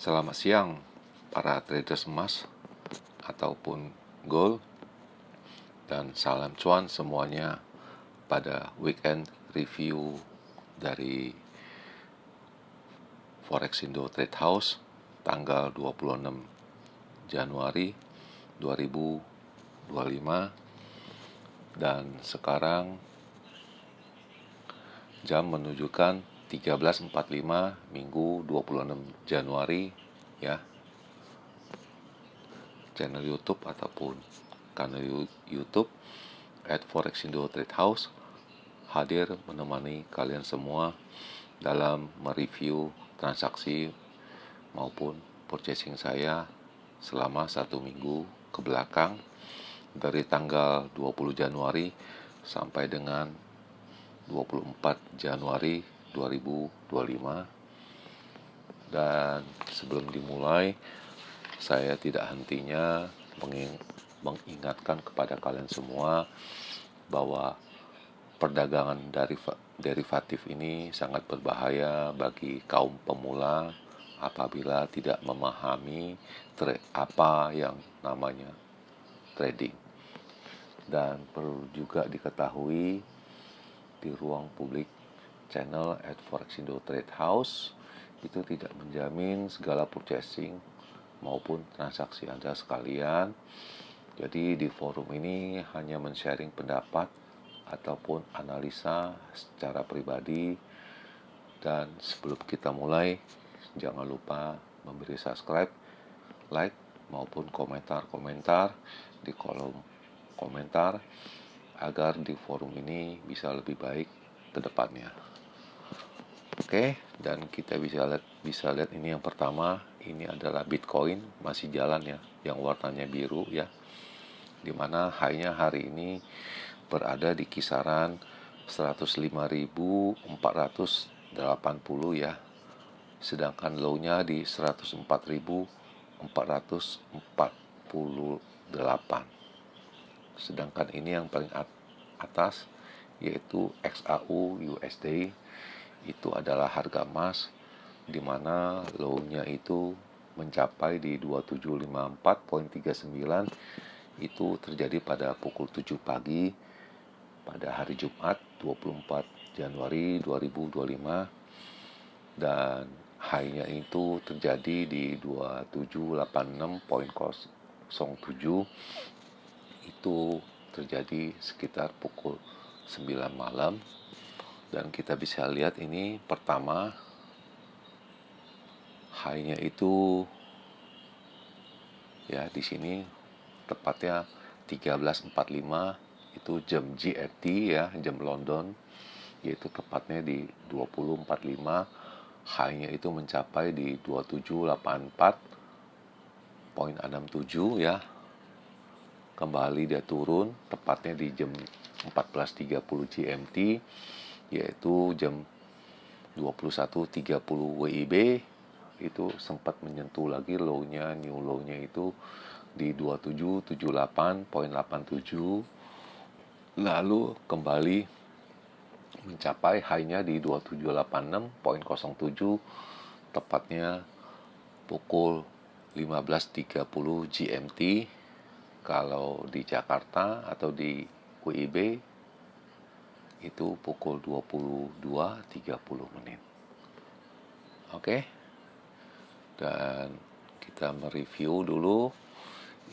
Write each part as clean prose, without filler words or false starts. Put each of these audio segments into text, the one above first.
Selamat siang para traders emas ataupun gold, dan salam cuan semuanya pada weekend review dari Forexindo Trade House tanggal 26 Januari 2025. Dan sekarang jam menunjukkan 13.45 Minggu 26 Januari ya. Channel YouTube ataupun kanal YouTube @Forexindo Trade House hadir menemani kalian semua dalam mereview transaksi maupun purchasing saya selama 1 minggu ke belakang dari tanggal 20 Januari sampai dengan 24 Januari 2025. Dan sebelum dimulai, saya tidak hentinya mengingatkan kepada kalian semua bahwa perdagangan derivatif ini sangat berbahaya bagi kaum pemula apabila tidak memahami apa yang namanya trading. Dan perlu juga diketahui di ruang publik channel @Forexindo Trade House itu tidak menjamin segala purchasing maupun transaksi Anda sekalian. Jadi di forum ini hanya men-sharing pendapat ataupun analisa secara pribadi. Dan sebelum kita mulai, jangan lupa memberi subscribe, like maupun komentar di kolom komentar agar di forum ini bisa lebih baik ke depannya. Oke, dan kita bisa lihat ini yang pertama, ini adalah Bitcoin, masih jalan ya, yang warnanya biru ya, dimana high-nya hari ini berada di kisaran 105.480 ya, sedangkan low-nya di 104.448. Sedangkan ini yang paling atas yaitu XAU USD, itu adalah harga emas di mana low-nya itu mencapai di 2754.39. Itu terjadi pada pukul 7 pagi pada hari Jumat 24 Januari 2025, dan high-nya itu terjadi di 2786.07. Itu terjadi sekitar pukul 9 malam. Dan kita bisa lihat ini pertama, high-nya itu ya di sini tepatnya 13.45, itu jam GMT ya, jam London, yaitu tepatnya di 20.45. High-nya itu mencapai di 2784.67 ya. Kembali dia turun tepatnya di jam 14.30 GMT, yaitu jam 21.30 WIB. Itu sempat menyentuh lagi low-nya, new low-nya itu di 2778.87, lalu kembali mencapai high-nya di 2786.07 tepatnya pukul 15.30 GMT. Kalau di Jakarta atau di WIB itu pukul 22.30. Oke. Dan kita mereview dulu.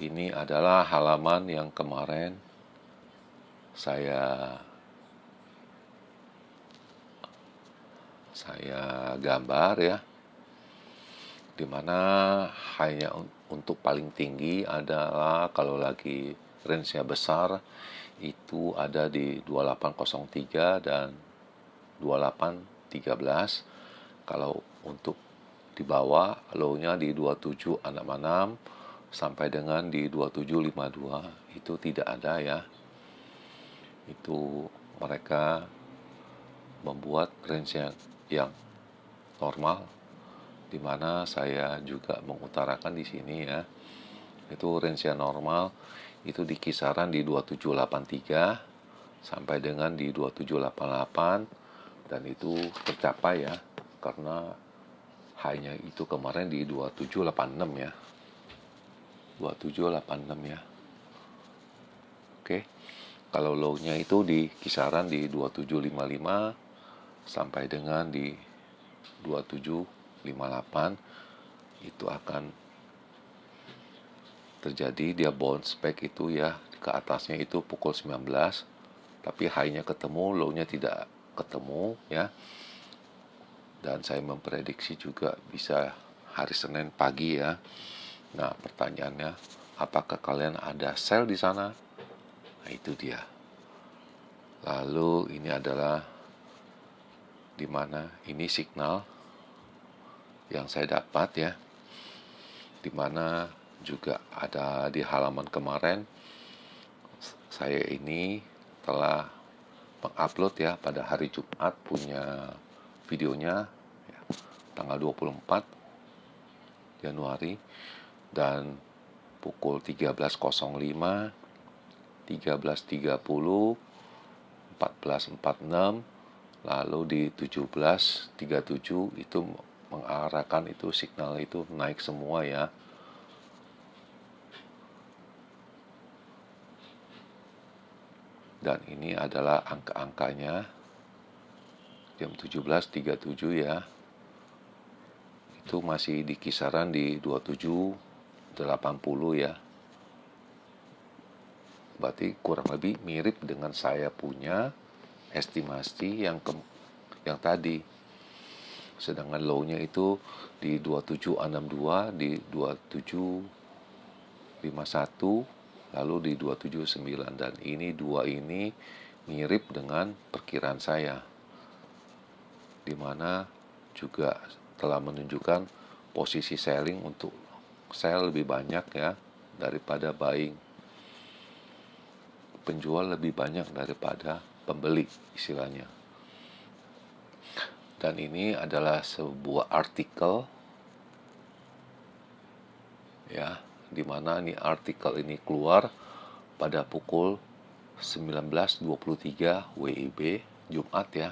Ini adalah halaman yang kemarin saya gambar ya, dimana hanya untuk paling tinggi adalah kalau lagi range-nya besar itu ada di 2803 dan 2813. Kalau untuk di bawah low-nya di 2766 sampai dengan di 2752 itu tidak ada ya. Itu mereka membuat range yang normal, di mana saya juga mengutarakan di sini ya. Itu range yang normal itu di kisaran di 2783 sampai dengan di 2788, dan itu tercapai ya, karena high-nya itu kemarin di 2786 ya. 2786 ya. Oke. Kalau low-nya itu di kisaran di 2755 sampai dengan di 2758, itu akan terjadi dia bounce back itu ya, ke atasnya itu pukul 19, tapi high-nya ketemu, low-nya tidak ketemu ya. Dan saya memprediksi juga bisa hari Senin pagi ya. Nah, pertanyaannya, apakah kalian ada sell di sana? Nah, itu dia. Lalu ini adalah di mana ini signal yang saya dapat ya, di mana juga ada di halaman kemarin saya ini telah mengupload ya pada hari Jumat punya videonya ya, tanggal 24 Januari, dan pukul 13.05, 13.30, 14.46, lalu di 17.37 itu mengarahkan itu signal itu naik semua ya. Dan ini adalah angka-angkanya jam 17.37 ya. Itu masih di kisaran di 27.80 ya. Berarti kurang lebih mirip dengan saya punya estimasi yang tadi. Sedangkan low-nya itu di 2762, di 2751, lalu di 279, dan ini dua ini mirip dengan perkiraan saya, di mana juga telah menunjukkan posisi selling untuk sell lebih banyak ya daripada buying. Penjual lebih banyak daripada pembeli istilahnya. Dan ini adalah sebuah artikel ya, di mana ini artikel ini keluar pada pukul 19.23 WIB Jumat ya.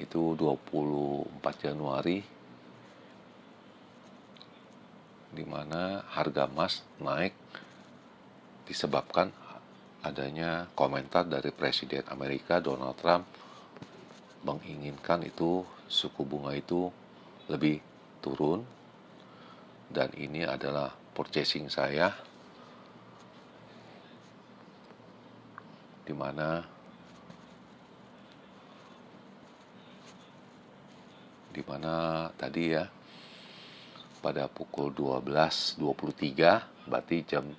Itu 24 Januari, di mana harga emas naik disebabkan adanya komentar dari Presiden Amerika Donald Trump menginginkan itu suku bunga itu lebih turun. Dan ini adalah purchasing saya, di mana tadi ya pada pukul 12.23, berarti jam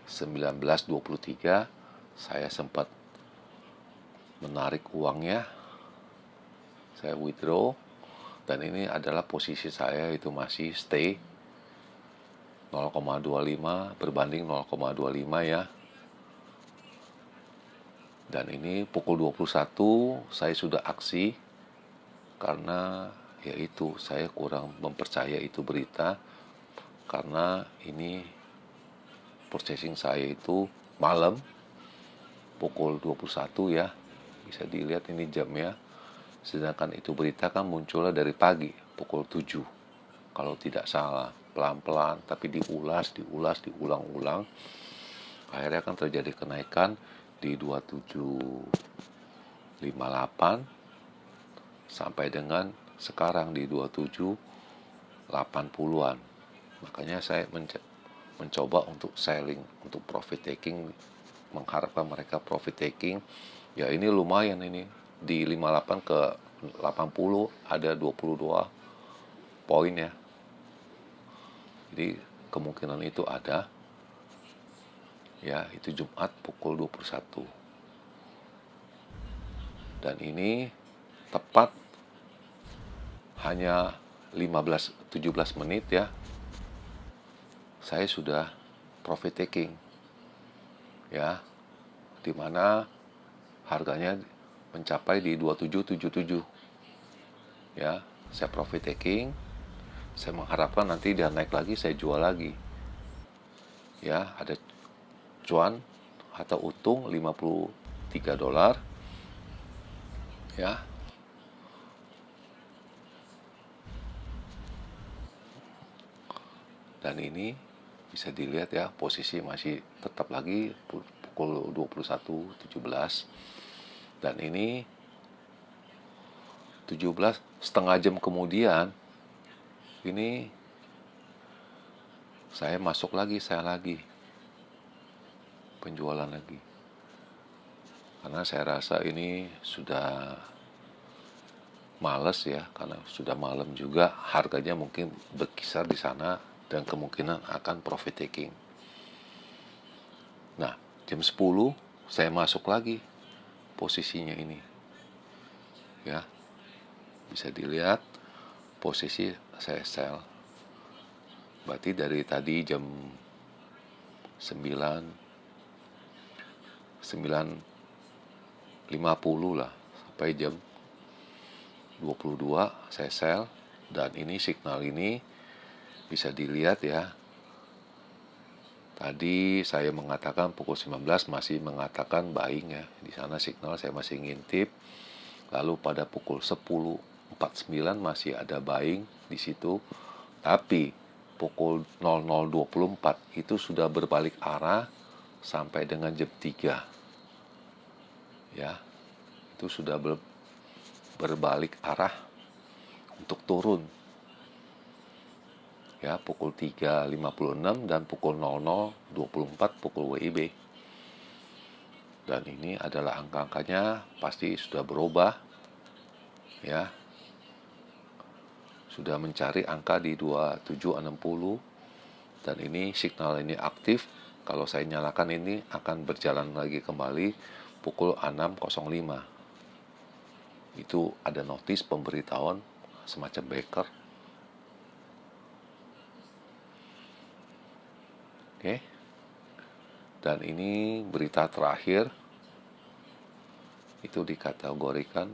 19.23 saya sempat menarik uangnya, saya withdraw, dan ini adalah posisi saya itu masih stay 0,25 berbanding 0,25 ya. Dan ini pukul 21 saya sudah aksi, karena yaitu saya kurang mempercaya itu berita, karena ini purchasing saya itu malam pukul 21 ya, bisa dilihat ini jamnya. Sedangkan itu berita kan munculnya dari pagi pukul 7 kalau tidak salah, pelan-pelan tapi diulang-ulang, akhirnya kan terjadi kenaikan di 2758 sampai dengan sekarang di 2780-an. Makanya saya mencoba untuk selling, untuk profit taking, mengharapkan mereka profit taking. Ya ini lumayan ini, di 58 ke 80 ada 22 poin ya. Jadi kemungkinan itu ada. Ya, itu Jumat pukul 21. Dan ini tepat hanya 15-17 menit ya, saya sudah profit taking ya, dimana harganya mencapai di 2777 ya. Saya profit taking, saya mengharapkan nanti dia naik lagi, saya jual lagi ya, ada cuan atau untung $53 ya. Dan ini bisa dilihat ya, posisi masih tetap lagi pukul 21.17. Dan ini 17 setengah jam kemudian ini saya masuk lagi, saya lagi penjualan lagi, karena saya rasa ini sudah males ya, karena sudah malam juga, harganya mungkin berkisar di sana dan kemungkinan akan profit taking. Nah, jam 10 saya masuk lagi posisinya ini. Ya. Bisa dilihat posisi saya sell. Berarti dari tadi jam 9.50 lah sampai jam 22 saya sell. Dan ini signal ini bisa dilihat ya. Tadi saya mengatakan pukul 19 masih mengatakan buying ya. Di sana signal saya masih ngintip. Lalu pada pukul 10.49 masih ada buying di situ. Tapi pukul 00.24 itu sudah berbalik arah sampai dengan jam 3. Ya. Itu sudah berbalik arah untuk turun. Ya, pukul 3.56 dan pukul 00.24 pukul WIB. Dan ini adalah angka-angkanya pasti sudah berubah. Ya. Sudah mencari angka di 2760 dan ini signal ini aktif. Kalau saya nyalakan ini akan berjalan lagi kembali pukul 6.05. Itu ada notis pemberitahuan semacam becker. Oke. Dan ini berita terakhir itu dikategorikan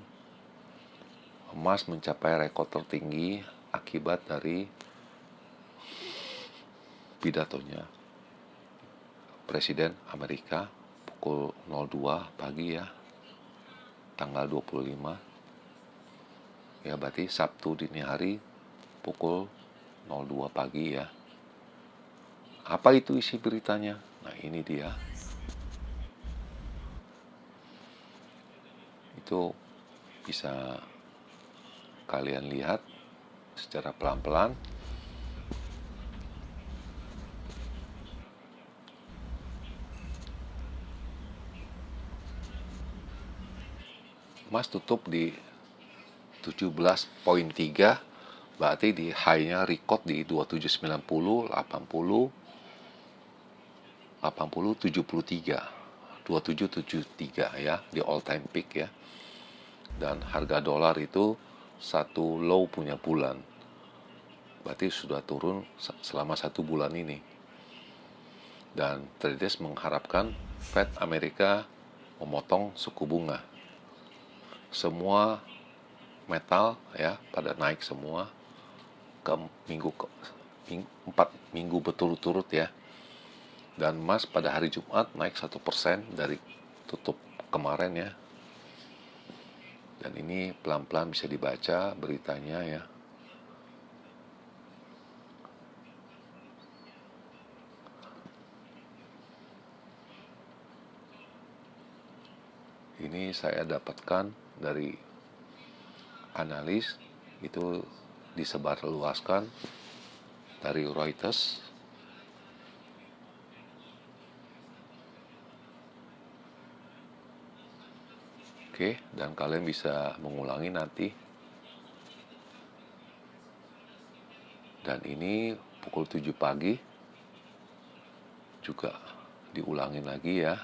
emas mencapai rekor tertinggi akibat dari pidatonya Presiden Amerika pukul 02 pagi ya, tanggal 25. Ya, berarti Sabtu dini hari pukul 02 pagi ya. Apa itu isi beritanya? Nah, ini dia. Itu bisa kalian lihat secara pelan-pelan. Emas tutup di 17.3, berarti di high-nya record di 2790, 80, 73, 2773 ya, di all time peak ya. Dan harga dolar itu satu low punya bulan, berarti sudah turun selama 1 bulan ini. Dan traders mengharapkan Fed Amerika memotong suku bunga. Semua metal ya pada naik semua ke 4 minggu berturut-turut ya. Dan emas pada hari Jumat naik 1% dari tutup kemarin ya. Dan ini pelan-pelan bisa dibaca beritanya ya. Ini saya dapatkan dari analis, itu disebarluaskan dari Reuters. Oke, dan kalian bisa mengulangi nanti. Dan ini pukul 7 pagi juga diulangin lagi ya.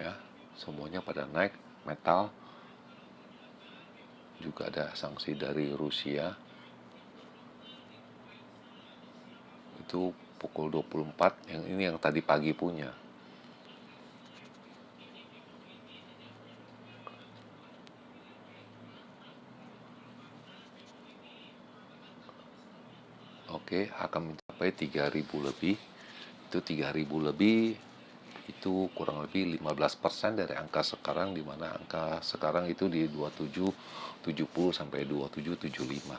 Ya, semuanya pada naik. Metal juga ada sanksi dari Rusia. Itu pukul 24, yang ini yang tadi pagi punya. Oke, akan mencapai 3.000 lebih. Itu 3.000 lebih itu kurang lebih 15% dari angka sekarang, di mana angka sekarang itu di 2770 sampai 2775.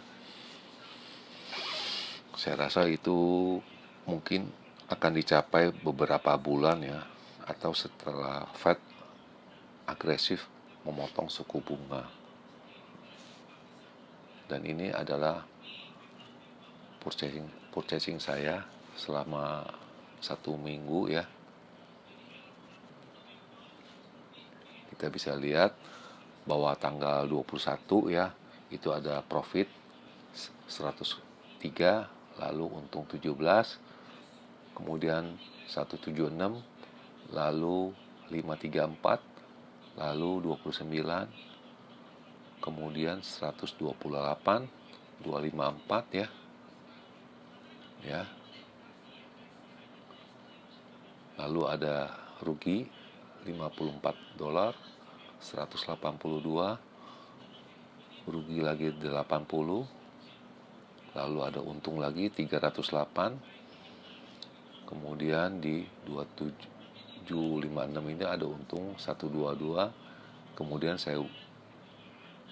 Saya rasa itu mungkin akan dicapai beberapa bulan ya, atau setelah Fed agresif memotong suku bunga. Dan ini adalah purchasing saya selama 1 minggu ya. Kita bisa lihat bahwa tanggal 21 ya, itu ada profit 103, lalu untung 17, kemudian 176, lalu 534, lalu 29, kemudian 128, 254 ya. Ya. Lalu ada rugi $54, 182, rugi lagi 80, lalu ada untung lagi 308, kemudian di 2756 ini ada untung 122, kemudian saya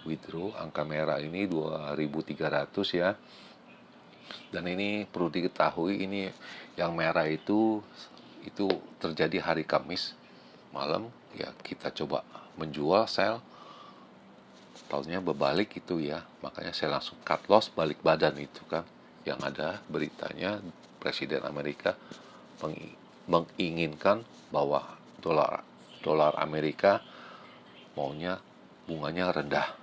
withdraw angka merah ini 2.300 ya. Dan ini perlu diketahui, ini yang merah itu terjadi hari Kamis malam ya. Kita coba menjual, sell, tahunnya berbalik itu ya, makanya saya langsung cut loss, balik badan itu kan. Yang ada beritanya Presiden Amerika menginginkan bahwa dolar Amerika maunya bunganya rendah.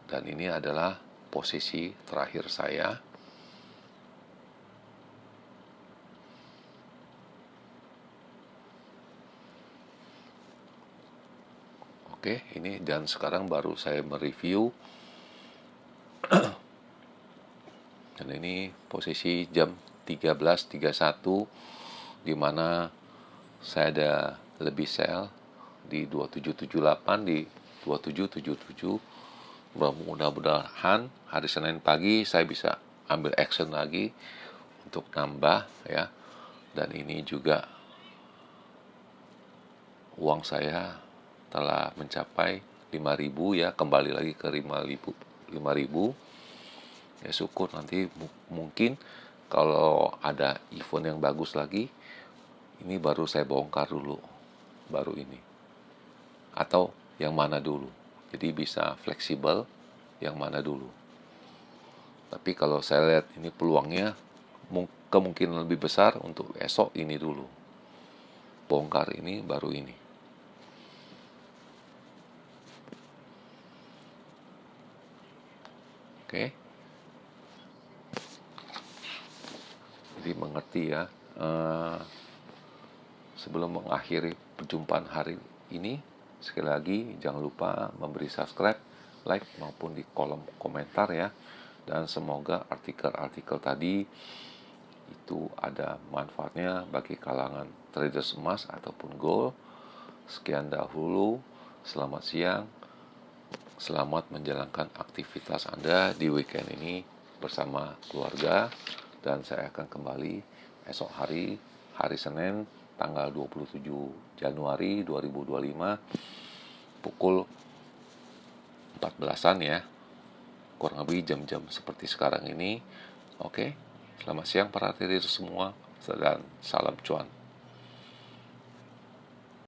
Dan ini adalah posisi terakhir saya. Oke, ini dan sekarang baru saya mereview. Dan ini posisi jam 13.31, di mana saya ada lebih sell di 2778, di 2777. Mudah-mudahan hari Senin pagi saya bisa ambil action lagi untuk nambah ya. Dan ini juga uang saya telah mencapai 5.000 ya, kembali lagi ke 5.000 ya. Syukur nanti mungkin kalau ada event yang bagus lagi, ini baru saya bongkar dulu, baru ini, atau yang mana dulu. Jadi bisa fleksibel yang mana dulu. Tapi kalau saya lihat ini peluangnya kemungkinan lebih besar untuk esok ini dulu. Bongkar ini baru ini. Oke. Jadi mengerti ya. Sebelum mengakhiri perjumpaan hari ini, sekali lagi jangan lupa memberi subscribe, like maupun di kolom komentar ya. Dan semoga artikel-artikel tadi itu ada manfaatnya bagi kalangan traders emas ataupun gold. Sekian dahulu, selamat siang, selamat menjalankan aktivitas Anda di weekend ini bersama keluarga. Dan saya akan kembali esok hari Senin, tanggal 27 Januari 2025, pukul 14-an ya, kurang lebih jam-jam seperti sekarang ini. Oke, selamat siang para trader semua, dan salam cuan.